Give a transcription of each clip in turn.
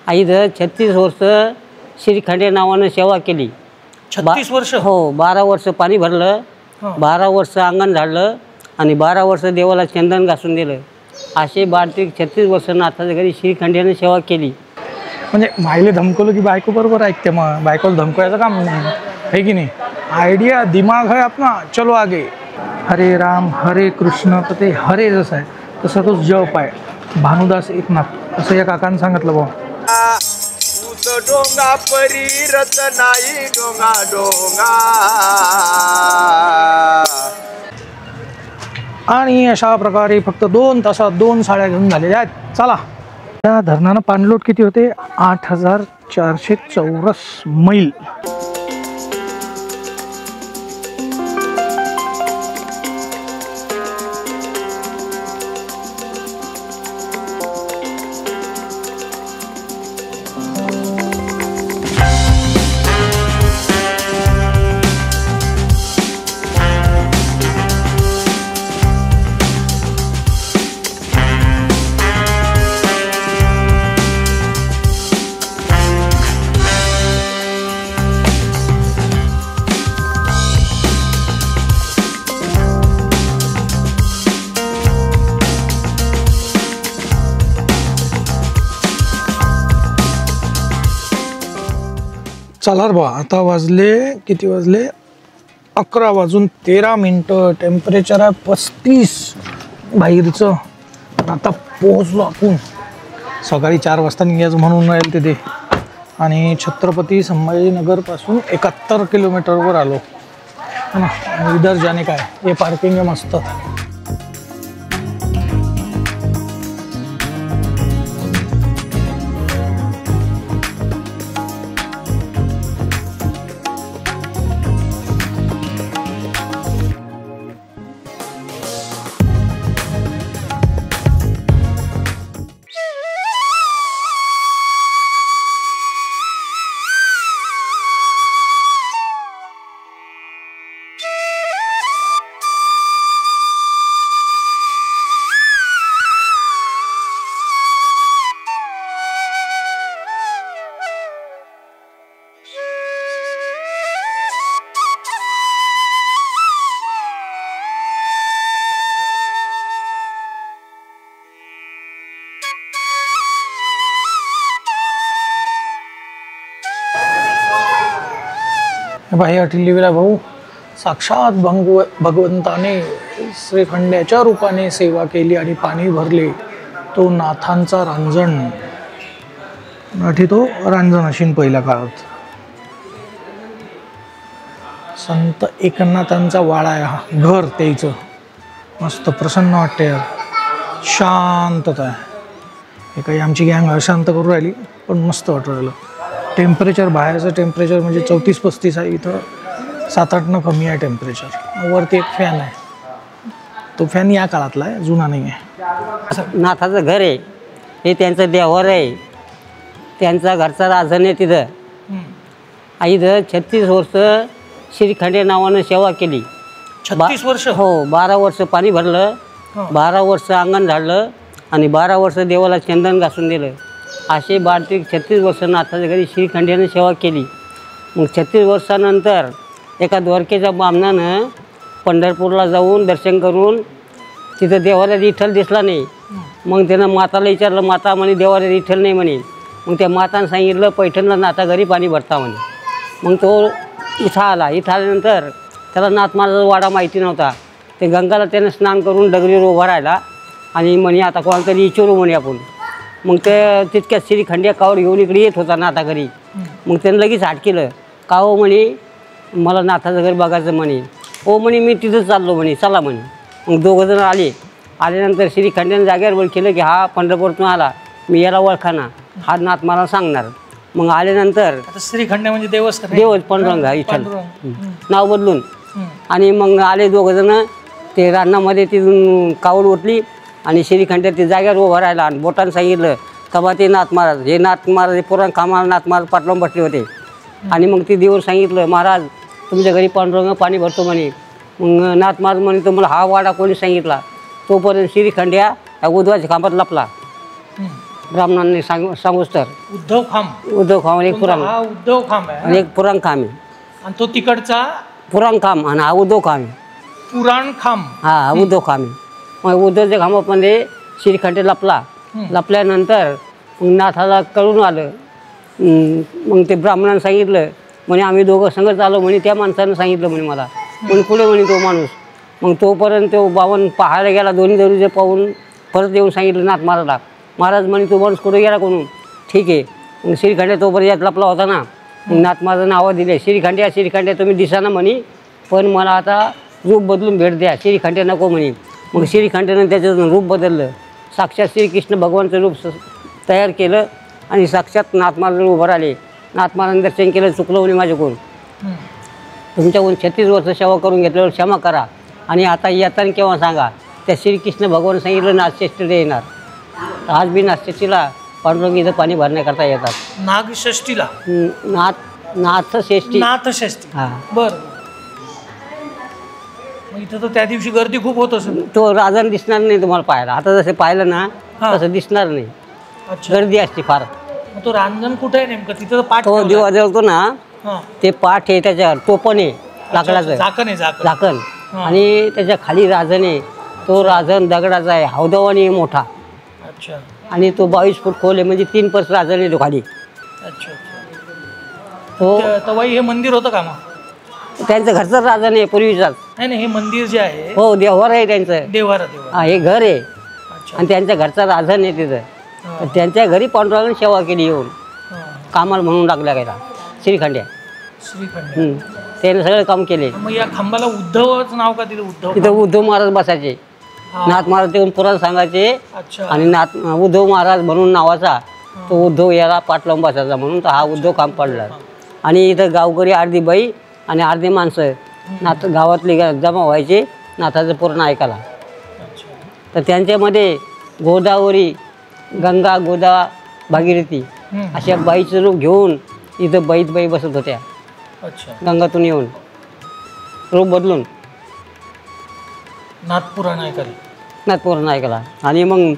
इथं 36 वर्ष श्रीखंडे नावानं सेवा केली. 36 वर्ष? हो. 12 वर्ष पाणी भरलं, 12 वर्ष अंगण झाडलं आणि 12 वर्ष देवाला चंदन घासून दिलं. असे 36 वर्ष नाथाच्या घरी श्रीखंड्याने सेवा केली. म्हणजे माईले धमकवलं की बायको बरोबर ऐकते. मग बायकोला धमकवायचं काम नाही आहे की नाही. आयडिया दिमाग है अपना, चलो आगे. हरे राम हरे कृष्ण तर ते हरे जसं आहे तसं तोच जप आहे. भानुदास एकनाथ असं या काकांनी सांगितलं बा. डोंगा परी रत नाही डोंगा डोंगा. आणि अशा प्रकारे फक्त 2 तासात 2 साड्या घेऊन झालेल्या आहेत. चला. त्या धरणानं पाणलोट किती होते? 8400 चौरस मैल. चला बा. आता वाजले किती वाजले? 11:13. टेम्परेचर आहे 35 बाहेरचं. आता पोहोचलो आपण. सकाळी 4 वाजता निघायचं म्हणून राहील तिथे. आणि छत्रपती संभाजीनगरपासून 71 किलोमीटरवर आलो है ना. इधर जाने काय हे पार्किंग आहे मस्त. भाई अठिलीला भाऊ साक्षात भगवंताने श्रीखंड्याच्या रूपाने सेवा केली आणि पाणी भरले. तो नाथांचा रांजण. अठी तो रांजण अशीन पहिल्या काळात. संत एकनाथांचा वाडा आहे हा. घर त्याचं मस्त प्रसन्न वाटते यार. शांतता आहे. हे काही आमची गँग अशांत करू राहिली पण मस्त वाटू राहिलं. टेम्परेचर बाहेरचं टेम्परेचर म्हणजे 34-35 आहे. इथं 7-8 कमी आहे टेम्परेचर. वरती एक फॅन आहे. तो फॅन या काळातला आहे, जुना नाही आहे. नाथाचं घर आहे हे त्यांचं देवर आहे. त्यांचा घरचा राजन आहे तिथं. इथं 36 वर्ष श्रीखंडे नावानं सेवा केली. 36 वर्ष? हो. 12 वर्ष पाणी भरलं, 12 वर्ष अंगण झाडलं आणि 12 वर्ष देवाला चंदन घासून दिलं. असे 36 वर्ष नाथाच्या घरी श्रीखंड्याने सेवा केली. मग 36 वर्षानंतर एका द्वारकेच्या बामणानं पंढरपूरला जाऊन दर्शन करून तिथं देवाला विठ्ठल दिसला नाही. मग त्यानं माताला विचारलं. माता म्हणे देवाला विठ्ठल नाही म्हणे. मग त्या मातानं सांगितलं पैठणला नाथा घरी पाणी भरता म्हणे. मग तो इथं आला. इथं आल्यानंतर त्याला नाथ महाराजाचा वाडा माहिती नव्हता. ते गंगाला त्यानं स्नान करून डगरीवर उभा राहिला आणि म्हणे आता कोणाला तरी विचारू म्हणे आपण. मग ते तितक्यात श्रीखंड्या कावड घेऊन इकडे येत होता नाथा घरी. मग त्यानं लगेच हाट केलं. का हो म्हणे मला नाथाचं घर बघायचं म्हणे. हो म्हणे मी तिथं चाललो म्हणे, चला म्हणे. मग दोघंजण आल्यानंतर श्रीखंड्यानं जागेवर ओळख केलं की हा पंढरपूरतून आला, मी याला ओळखाना, हा नाथ मला सांगणार. मग आल्यानंतर श्रीखंड्या म्हणजे देवच पांडुरंग विठ्ठल नाव बदलून. आणि मग आले दोघंजणं. ते रानामध्ये तिथून कावड उठली आणि श्रीखंड्या ते जागेवर उभं राहिला आणि बोटानं सांगितलं तेव्हा ते नाथ महाराज हे पुराण कामाला नाथ महाराज पाटलावून बसले होते. आणि मग ते देवर सांगितलं महाराज तुमच्या घरी पांडुरंग पाणी भरतो म्हणे. मग नाथ महाराज म्हणे तुम्हाला हा वाडा कोणी सांगितला. तोपर्यंत श्रीखंड्या ह्या उद्वाच्या खांबात लपला. ब्राह्मणांनी सांगूस तर उद्धव खांब. उद्धव खांब एक पुराण हा उद्धव खांब आहे आणि एक पुराण खांब आहे. आणि तो तिकडचा पुराण खांब आणि हा उद्धव खांब आहे. पुराण खांब. हा उद्धव खांब आहे. मग उद्धवच्या खांबामध्ये श्रीखंड लपला. लपल्यानंतर मग नाथाला कळून आलं. मग ते ब्राह्मणानं सांगितलं म्हणे आम्ही दोघं संगत आलो म्हणे. त्या माणसानं सांगितलं म्हणे मला म्हणे पुढे म्हणे तो माणूस. मग तोपर्यंत तो बावन पाहायला गेला. दोन्ही दरुजे पाहून परत येऊन सांगितलं नाथ महाराजला. महाराज म्हणे तो माणूस कुठे गेला कोणून. ठीक आहे. मग श्रीखंड तोपर्यंत यात लपला होता ना. मग नाथ महाराजांना आवाज दिले श्रीखंड्या तुम्ही दिसाना म्हणे पण मला आता रूप बदलून भेट द्या. श्रीखंड्या नको म्हणे. मग श्रीखंड्यानं त्याचं रूप बदललं. साक्षात श्रीकृष्ण भगवानचं रूप तयार केलं आणि साक्षात नाथ महाराज उभं राहिले. नाथ महाराजांनी दर्शन केलं. चुकलं म्हणे माझ्याकडून. तुमच्याकडून 36 वर्ष सेवा करून घेतल्यावर क्षमा करा आणि आता येताना केव्हा सांगा. त्या श्रीकृष्ण भगवान सांगितलं नाथषष्ठीला येणार. आज बी नाथषष्ठीला पांडुरंग इथं पाणी भरण्याकरता येतात. नागषष्ठीला. नाथषष्ठी. नाथषष्ठी. हां बरं. मग इथं तर त्या दिवशी गर्दी खूप होत असेल. तो राजन दिसणार नाही तुम्हाला पाहायला. आता जसं पाहिलं ना तसं दिसणार नाही. अच्छा. गर्दी असते फार. मग तो रांजण कुठे आहे नेमकं. तिथं तर पाठ तो दिवा जळतो ना हां. ते पाठ आहे त्याच्यावर टोपण आहे लाकडाचं झाकण आहे झाकण. झाकण आणि त्याच्या खाली राजन आहे. तो राजन दगडाचा आहे हौदवानी आहे मोठा. अच्छा. आणि तो 22 फूट खोल आहे म्हणजे 3 पस राजन आहे तो खाली. अच्छा. तो तवाई हे मंदिर होतं का मग. त्यांचं घरचं राजन आहे पूर्वीचाच. नाही हे मंदिर जे आहे हो देवार आहे त्यांचं. देवारा. हा हे घर आहे अच्छा. आणि त्यांच्या घरचा राजन आहे तिथं. तर त्यांच्या घरी पांडुरंगाने सेवा केली येऊन कामाला म्हणून टाकल्या गेला श्रीखंड्या. श्रीखंड. त्याने सगळे काम केले. मग या खांबाला उद्धवच नाव का तिथे. उद्धव. तिथं उद्धव महाराज बसायचे. नाथ महाराज येऊन पुराण सांगायचे अच्छा. आणि उद्धव महाराज म्हणून नावाचा तो उद्धव याला पाठ लावून बसायचा म्हणून तर हा उद्धव काम पडला. आणि इथं गावकरी अर्धी बाई आणि अर्धी माणसं नाथ गावातली जमा व्हायचे नाथाचं पुराण ऐकायला. तर त्यांच्यामध्ये गोदावरी गंगा गोदा भागीरथी अशा बाईचं रूप घेऊन इथं बाई बसत होत्या. अच्छा. गंगातून येऊन रूप बदलून नाथ पुराण ऐकायला. नाथ पुराण ऐकायला. आणि मग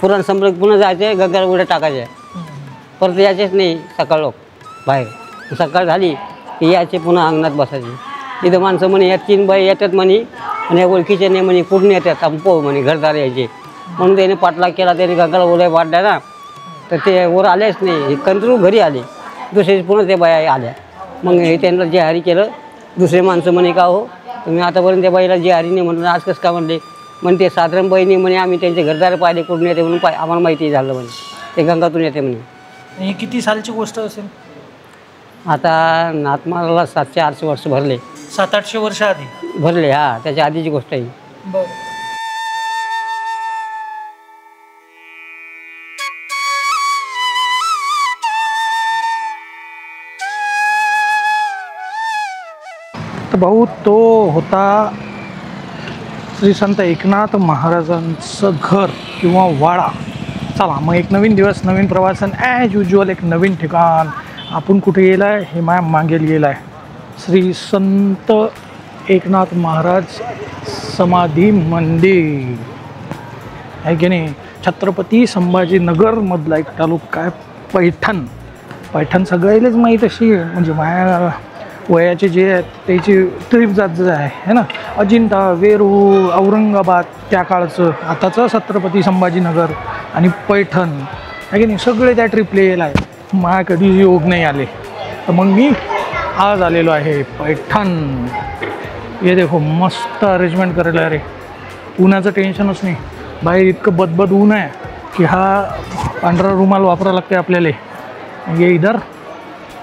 पुराण संपलं पुन्हा जायचे गंगाला उड्या टाकायचे. परत यायचेच नाही सकाळ लोक बाहेर. सकाळ झाली की यायचे पुन्हा अंगणात बसायचे. इथं माणसं म्हणे या 3 बाई येतात म्हणे आणि या ओळखीचे नाही म्हणे कुठून येतात संपव म्हणे घरदार यायचे. म्हणून त्याने पाठलाग केला. त्याने गंगाला उड्या वाढल्या ना तर ते वर आलेच नाही. कंत्रू घरी आले. दुसरे पुन्हा ते बाया आल्या. मग हे त्यांना जे हरी केलं. दुसरे माणसं म्हणे का हो तुम्ही आतापर्यंत त्या बाईला जे हरी नाही म्हणून आज कसं का म्हणले. म्हणते साधारण बहिणी म्हणे आम्ही त्यांचे घरदार पाहिले कुठून येते म्हणून आम्हाला माहिती झालं म्हणे ते गंगातून येते म्हणे. ही किती सालची गोष्ट असेल. आता नाथ महाराजला 700-800 वर्ष भरले. 700-800 वर्ष आधी भरले. हा त्याच्या आधीची गोष्ट आहे. बरं. तर भाऊ तो होता श्री संत एकनाथ महाराजांचं घर किंवा वाडा. चला मग एक नवीन दिवस नवीन प्रवासन ॲज युज्युअल एक नवीन ठिकाण. आपण कुठे गेला आहे हे मागेल गेला आहे. श्री संत एकनाथ महाराज समाधी मंदिर आहे की नाही. छत्रपती संभाजीनगरमधला एक तालुका आहे पैठण. पैठण सगळ्यालाच माहीत अशी म्हणजे माझ्या वयाचे जे आहेत त्याची ट्रिप जात आहे ना. अजिंठा वेरूळ औरंगाबाद त्या काळचं आताचं छत्रपती संभाजीनगर आणि पैठण आहे की नाही सगळे त्या ट्रिपला यायला आहे. मला कधी योग नाही आले तर मग मी आज आलेलो आहे पैठण. हे देखो मस्त अरेंजमेंट करायला रे. उन्हाचं टेन्शनच नाही. बाहेर इतकं बदबद ऊन आहे की हा पांढरा रुमाल वापरावा लागते आपल्याला. ये इधर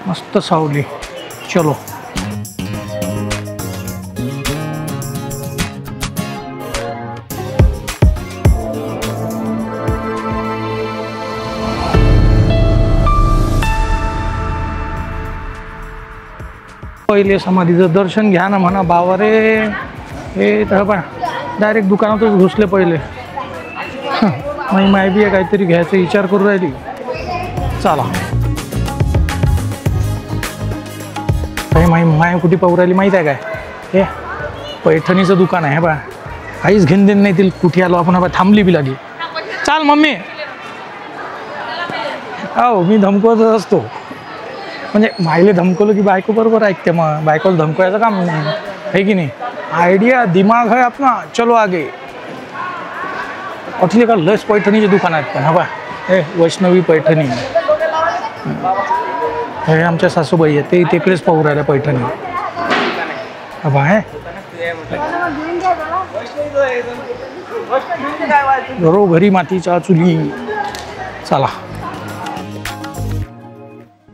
मस्त सावली. चलो पहिले समाधीचं दर्शन घ्या ना म्हणा बाबा रे. हे तर पण डायरेक्ट दुकानातच घुसले पहिले. माय बी काहीतरी घ्यायचा विचार करू राहिली. चला काही माय कुठे पाहू राहिली माहीत आहे काय. हे पैठणीचं दुकान आहे बा. काहीच घेणं देणं नाही तिला कुठे आलो आपण. थांबली बी लागली. चाल मम्मी हो मी धमकवतच असतो, म्हणजे माईले धमकवलं की बायको बरोबर ऐकते, मग बायकोला धमकवायचं काम नाही आहे की नाही. आयडिया दिमाग है अपना, चलो आगे. अठले का लस पैठणीचे दुकान आहेत पण, हा बा हे वैष्णवी पैठणी, हे आमच्या सासूबाई आहेत, ते तिकडेच पाहू राहिल्या पैठणी. हा बा आहे घरोघरी मातीच्या चुली. चला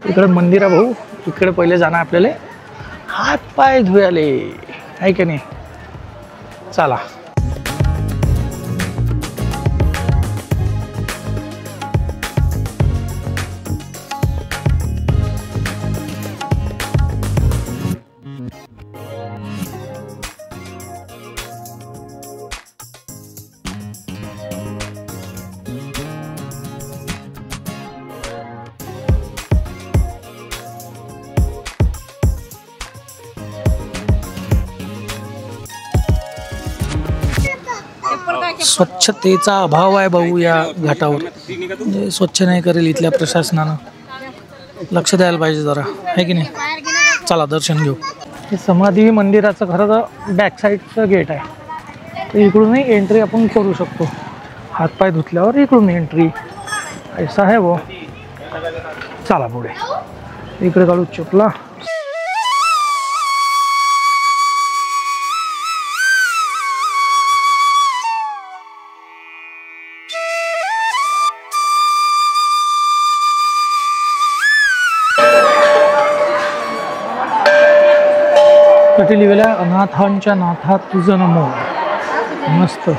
इकडे मंदिर आहे भाऊ, इकडे पहिले जाणं आपल्याला हात पाय धुयाले आहे की नाही. चला स्वच्छतेचा अभाव आहे भाऊ या घाटावर, म्हणजे स्वच्छ नाही करेल इथल्या प्रशासनानं, लक्ष द्यायला पाहिजे जरा आहे की नाही. चला दर्शन घेऊ. हे समाधी मंदिराचं खरं तर बॅक साईडचं गेट आहे, तर इकडूनही एंट्री आपण करू शकतो. हातपाय धुतल्यावर इकडून एंट्री ऐसा आहे भाऊ. चला पुढे इकडे काढू चपला. कटी लिहिलेल्या अनाथांच्या नाथा तुझं नमो. मस्त.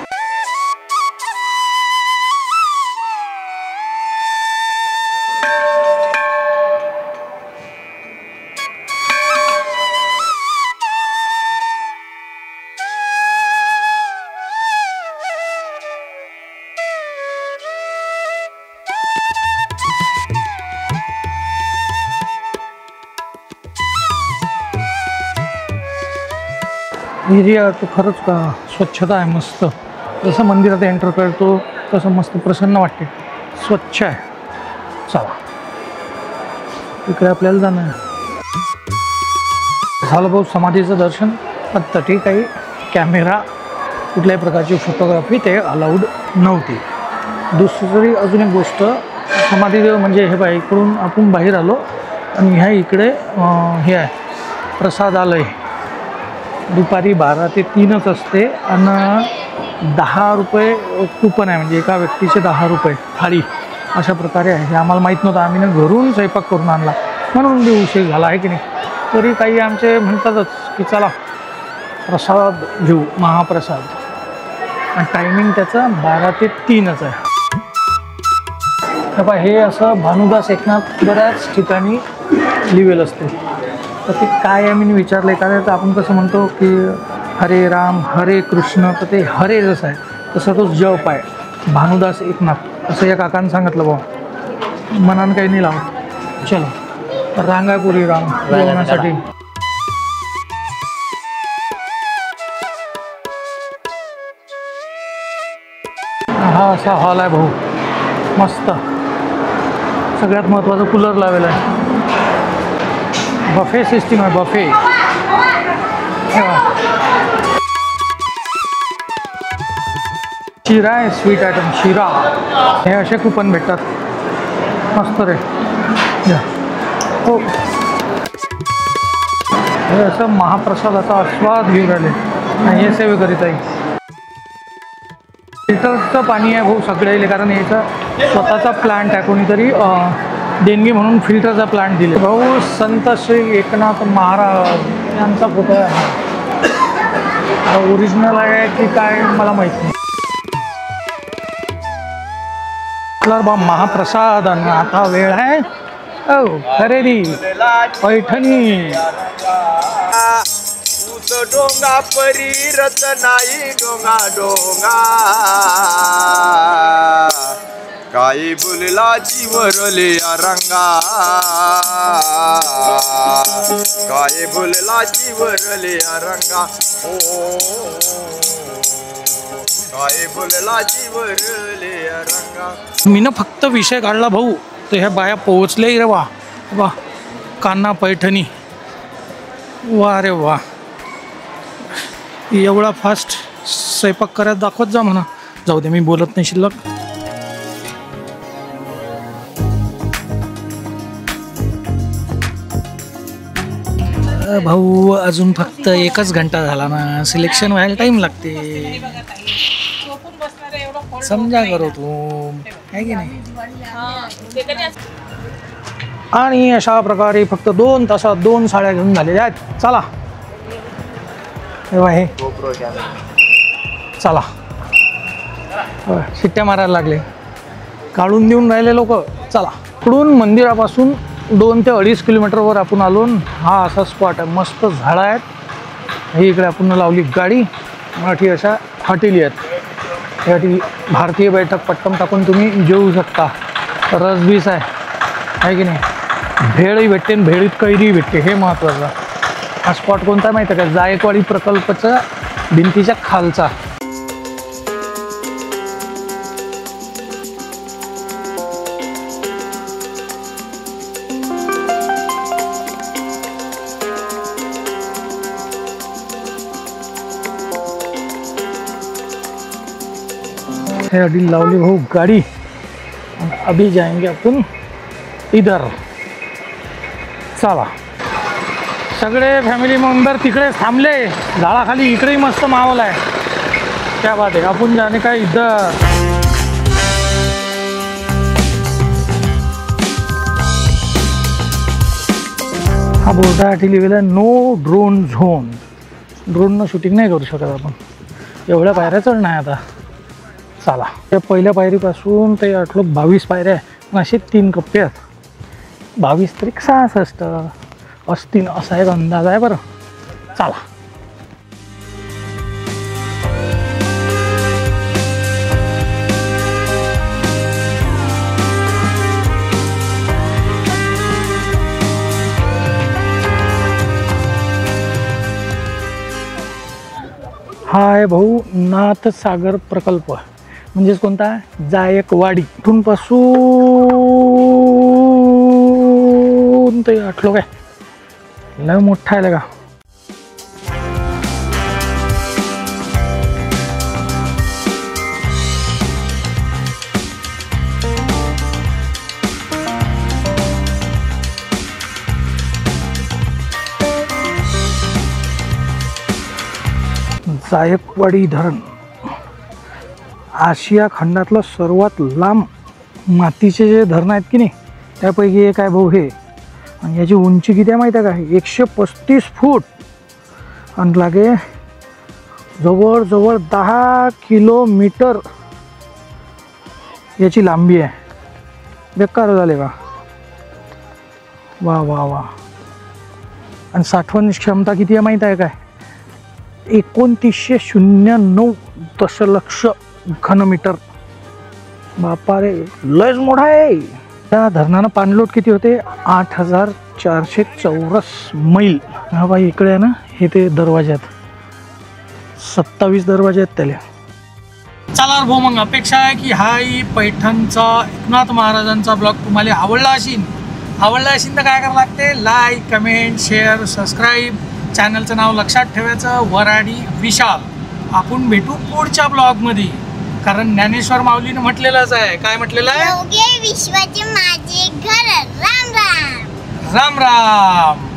एरिया तो खरंच का स्वच्छता आहे मस्त. जसं मंदिरात एंटर करतो तसं मस्त प्रसन्न वाटते, स्वच्छ आहे. चला इकडे आपल्याला जाणं आहे. झालं भाऊ समाधीचं दर्शन. आता ठीक आहे, कॅमेरा कुठल्याही प्रकारची फोटोग्राफी ते अलाउड नव्हती. दुसरी अजून एक गोष्ट, समाधी म्हणजे हे बाई इकडून आपण बाहेर आलो आणि ह्या इकडे हे आहे प्रसादालय. दुपारी 12 ते 3च असते आणि 10 रुपये कुपन आहे, म्हणजे एका व्यक्तीचे 10 रुपये थाळी अशा प्रकारे आहे. हे आम्हाला माहीत नव्हतं, आम्ही ना घरून स्वयंपाक करून आणला म्हणून बी उशीर झाला आहे की नाही. तरी काही आमचे म्हणतातच की चला प्रसाद घेऊ, महाप्रसाद. आणि टायमिंग त्याचं 12 ते 3च आहे. तर हे असं भानुदास एकनाथ बऱ्याच ठिकाणी लिहिलेलं असते. तर ते काय आहे मी विचारलं एखाद्या, तर आपण कसं म्हणतो की हरे राम हरे कृष्ण, तर ते हरे जसं आहे तसं तो जप आहे भानुदास एकनाथ असं या काकांनी सांगितलं भाऊ. मनानं काही नाही लावत. चलो रांगापुरी राम जेवणासाठी. हा असा हॉल आहे भाऊ, मस्त. सगळ्यात महत्त्वाचं कूलर लावलेला आहे. बफे सिस्टीम आहे, बफे. शिरा आहे, स्वीट आयटम शिरा. हे असे कुपन भेटतात, मस्त रे. हो हे असं महाप्रसादाचा आस्वाद घेऊन राहिले आणि हे सेवे करीत आहे. फिल्टरचं पाणी आहे भाऊ सगळे, कारण याचा स्वतःचा प्लांट आहे, कोणीतरी देणगी म्हणून फिल्टरचा प्लांट दिले. भाऊ संत श्री एकनाथ महाराज यांचा फोटो आहे. ओरिजिनल आहे की काय मला माहीत नाही. बा महाप्रसाद आणि आता वेळ आहे खरेदी पैठणी. डोंगा परी रत नाही डोंगा डोंगा, काही बोलला जीवरले रंगा, काय बोलला जीवरले रंगा. ओ काय बोलला जीवरले रंगा. मी ना फक्त विषय काढला भाऊ तर ह्या बाया पोहोचल्याही रे वा वा. कान्हा पैठणी, वा रे वा. एवढा फास्ट स्वयंपाक करत दाखवत जा म्हणा. जाऊ दे, मी बोलत नाही शिल्लक. भाऊ अजून फक्त 1च घंटा झाला ना, सिलेक्शन व्हायला टाइम लागते. समजा करो तू, आहे की नाही. आणि अशा प्रकारे फक्त 2 तासात 2 साड्या घेऊन झालेल्या आहेत. चला हे चला. शिट्ट्या मारायला लागले, काढून देऊन राहिले लोक. चला, इकडून मंदिरापासून 2 ते 2.5 किलोमीटरवर आपण आलो. हा असा स्पॉट आहे, मस्त झाडं आहेत. ही इकडे आपण लावली गाडी. मराठी अशा हॉटेली आहेत. यासाठी भारतीय बैठक पट्टम टाकून तुम्ही जेवू शकता. रसबीस आहे की नाही. भेळही भेटते आणि भेळीत कैरी भेटते, हे महत्त्वाचं. हा स्पॉट कोणता माहिती आहे का? जायकवाडी प्रकल्पाच्या भिंतीच्या खालचा. है अभी लावली भाऊ गाड़ी. अभी जाएंगे अपन इधर. चला, सगळे फॅमिली मेंबर तिकडे थांबले झाडाखाली. इकडेही मस्त माहोल आहे. क्या बात आहे. आपण जाणे काय इधर. हा बोर्डासाठी लिहिलेला नो ड्रोन झोन. ड्रोननं शूटिंग नाही करू शकत आपण. एवढ्या पायऱ्या चढ नाही आता. चला, त्या पहिल्या पायरीपासून ते 22 पायऱ्या आहे. असे 3 कप्पे आहेत. 22 तरी 66 असतील असा एक अंदाज आहे बरं. चला, हा आहे भाऊ नाथसागर प्रकल्प. म्हणजेच कोणता? जायकवाडी. इथून पासून ते आठलो काय लय मोठा आहे का. जायकवाडी धरण आशिया खंडातलं सर्वात लांब मातीचे जे धरण आहेत की नाही त्यापैकी एक आहे भाऊ हे. आणि याची उंची किती आहे माहिती आहे का? 135 फूट. आणि लागे जवळजवळ 10 किलोमीटर याची लांबी आहे. बेकार झाले का. वा वा वा. आणि साठवण क्षमता किती आहे माहीत आहे काय? 2909 दशलक्ष घनमीटर. बापा रे, लयच मोठा आहे. त्या धरणानं पाणलोट किती होते? 8400 चौरस मैल. हा बाई इकडे आहे ना, हे ते दरवाजे आहेत. 27 दरवाजे आहेत त्याला. चला भाऊ, मग अपेक्षा आहे की हाही पैठणचा एकनाथ महाराजांचा ब्लॉग तुम्हाला आवडला असेल. तर काय करावं लागते? Like, comment, share, subscribe. चॅनलचं नाव लक्षात ठेवायचं, वराडी विशाल. आपण भेटू पुढच्या ब्लॉगमध्ये. कारण ज्ञानेश्वर माऊलीने म्हटलेलंच आहे. काय म्हटलेलं आहे? विश्वाचे माझे घर. राम राम. राम राम.